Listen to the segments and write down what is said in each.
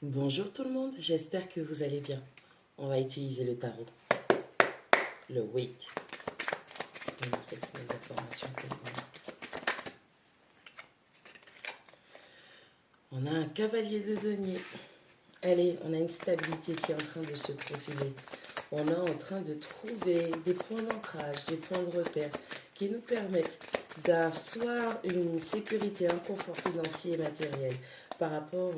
Bonjour tout le monde, j'espère que vous allez bien. On va utiliser le tarot, le Wait. Quelles sont les informations que vous avez? On a un cavalier de denier. Allez, on a une stabilité qui est en train de se profiler. On est en train de trouver des points d'ancrage, des points de repère qui nous permettent d'asseoir une sécurité, un confort financier et matériel par rapport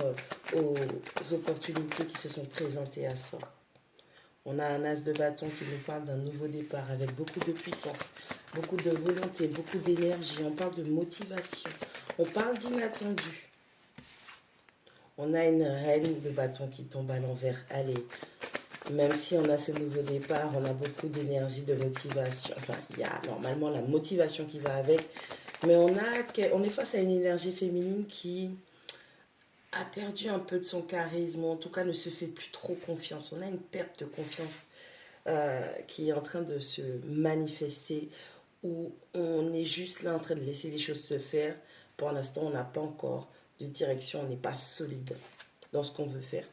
aux opportunités qui se sont présentées à soi. On a un as de bâton qui nous parle d'un nouveau départ avec beaucoup de puissance, beaucoup de volonté, beaucoup d'énergie. On parle de motivation, on parle d'inattendu. On a une reine de bâton qui tombe à l'envers. Allez, même si on a ce nouveau départ, on a beaucoup d'énergie, de motivation. Enfin, il y a normalement la motivation qui va avec. Mais on est face à une énergie féminine qui a perdu un peu de son charisme, ou en tout cas ne se fait plus trop confiance. On a une perte de confiance qui est en train de se manifester, où on est juste là en train de laisser les choses se faire. Pour l'instant, on n'a pas encore de direction, on n'est pas solide dans ce qu'on veut faire.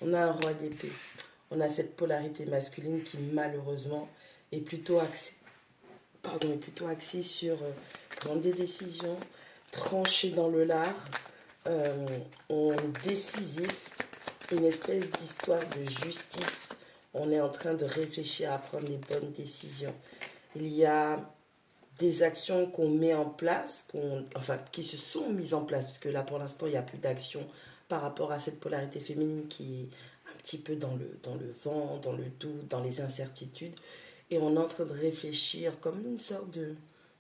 On a un roi d'épée. On a cette polarité masculine qui malheureusement est plutôt axée sur prendre des décisions, trancher dans le lard. On est décisif, une espèce d'histoire de justice. On est en train de réfléchir à prendre les bonnes décisions. Il y a des actions qu'on met en place, qui se sont mises en place, parce que là pour l'instant il n'y a plus d'action par rapport à cette polarité féminine qui est un petit peu dans le vent, dans le doute, dans les incertitudes. Et on est en train de réfléchir comme une sorte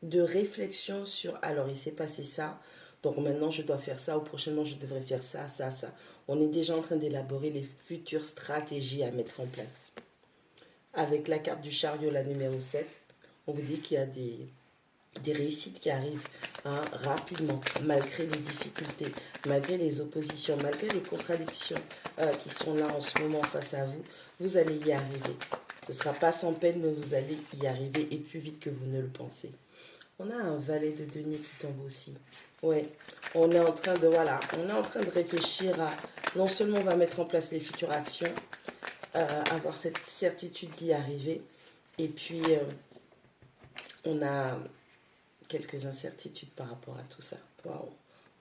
de réflexion sur, alors il s'est passé ça, donc maintenant je dois faire ça, ou prochainement je devrais faire ça, ça, ça. On est déjà en train d'élaborer les futures stratégies à mettre en place. Avec la carte du chariot, la numéro 7, on vous dit qu'il y a des réussites qui arrivent rapidement, malgré les difficultés, malgré les oppositions, malgré les contradictions qui sont là en ce moment face à vous. Vous allez y arriver. Ce ne sera pas sans peine, mais vous allez y arriver et plus vite que vous ne le pensez. On a un valet de denier qui tombe aussi. Ouais, on est en train de réfléchir à, non seulement on va mettre en place les futures actions, avoir cette certitude d'y arriver, et puis on a quelques incertitudes par rapport à tout ça. Waouh,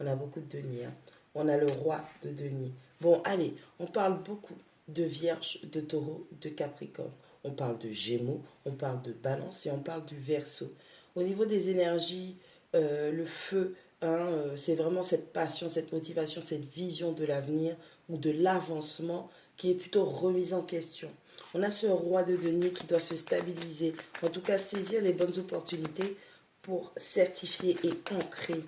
on a beaucoup de deniers. Hein. On a le roi de denier. Bon, allez, on parle beaucoup de vierge, de taureau, de capricorne. On parle de gémeaux, on parle de balance et on parle du verseau. Au niveau des énergies, le feu, c'est vraiment cette passion, cette motivation, cette vision de l'avenir ou de l'avancement qui est plutôt remise en question. On a ce roi de denier qui doit se stabiliser, en tout cas saisir les bonnes opportunités pour certifier et ancrer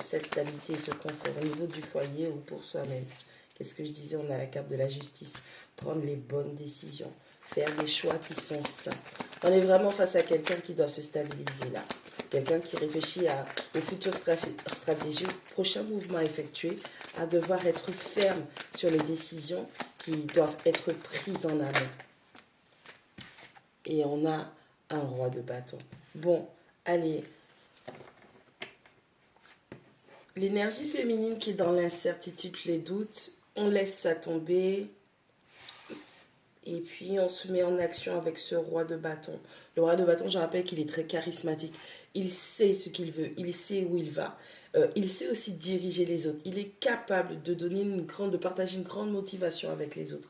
cette stabilité et ce confort au niveau du foyer ou pour soi-même. Qu'est-ce que je disais? On a la carte de la justice. Prendre les bonnes décisions. Faire des choix qui sont sains. On est vraiment face à quelqu'un qui doit se stabiliser là. Quelqu'un qui réfléchit aux futures stratégies, aux prochains mouvements effectués, à devoir être ferme sur les décisions qui doivent être prises en amont. Et on a un roi de bâton. Bon, allez. L'énergie féminine qui est dans l'incertitude, les doutes, on laisse ça tomber. Et puis on se met en action avec ce roi de bâton. Le roi de bâton, je rappelle qu'il est très charismatique. Il sait ce qu'il veut, il sait où il va. Il sait aussi diriger les autres. Il est capable de partager une grande motivation avec les autres.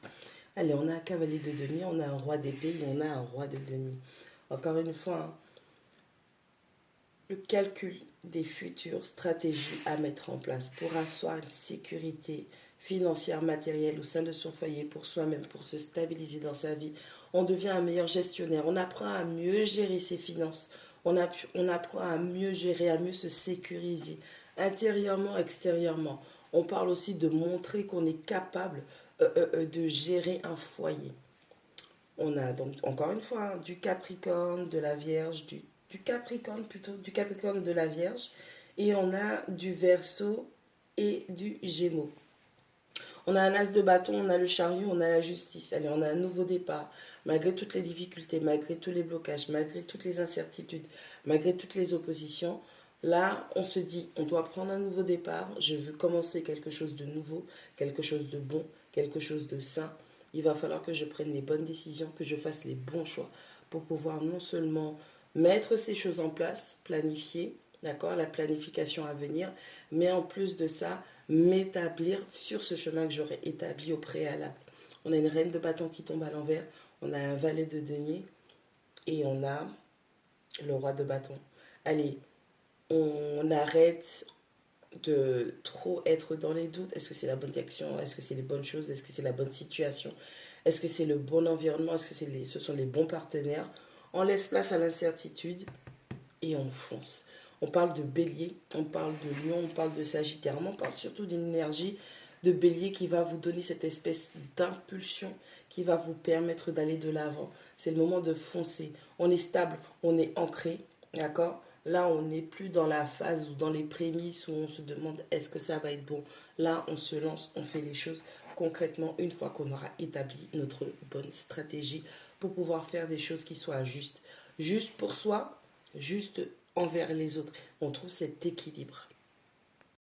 Allez, on a un cavalier de denier, on a un roi d'épée et on a un roi de denier. Encore une fois, le calcul des futures stratégies à mettre en place pour asseoir une sécurité financière, matérielle au sein de son foyer pour soi-même, pour se stabiliser dans sa vie. On devient un meilleur gestionnaire, on apprend à mieux gérer ses finances, on apprend à mieux gérer, à mieux se sécuriser, intérieurement, extérieurement. On parle aussi de montrer qu'on est capable de gérer un foyer. On a donc encore une fois du Capricorne, de la Vierge, du Capricorne plutôt, du Capricorne de la Vierge, et on a du Verseau et du Gémeaux. On a un as de bâton, on a le chariot, on a la justice. Allez, on a un nouveau départ. Malgré toutes les difficultés, malgré tous les blocages, malgré toutes les incertitudes, malgré toutes les oppositions, Là, on se dit, on doit prendre un nouveau départ. Je veux commencer quelque chose de nouveau, quelque chose de bon, quelque chose de sain. Il va falloir que je prenne les bonnes décisions, que je fasse les bons choix pour pouvoir non seulement mettre ces choses en place, planifier, d'accord, la planification à venir, mais en plus de ça, m'établir sur ce chemin que j'aurais établi au préalable. On a une reine de bâton qui tombe à l'envers, on a un valet de denier et on a le roi de bâton. Allez, on arrête de trop être dans les doutes. Est-ce que c'est la bonne direction? Est-ce que c'est les bonnes choses? Est-ce que c'est la bonne situation? Est-ce que c'est le bon environnement? Est-ce que ce sont les bons partenaires? On laisse place à l'incertitude et on fonce. On parle de bélier, on parle de lion, on parle de sagittaire, mais on parle surtout d'une énergie de bélier qui va vous donner cette espèce d'impulsion qui va vous permettre d'aller de l'avant. C'est le moment de foncer. On est stable, on est ancré, d'accord? Là, on n'est plus dans la phase ou dans les prémices où on se demande est-ce que ça va être bon. Là, on se lance, on fait les choses concrètement une fois qu'on aura établi notre bonne stratégie pour pouvoir faire des choses qui soient justes. Juste pour soi, juste envers les autres. On trouve cet équilibre.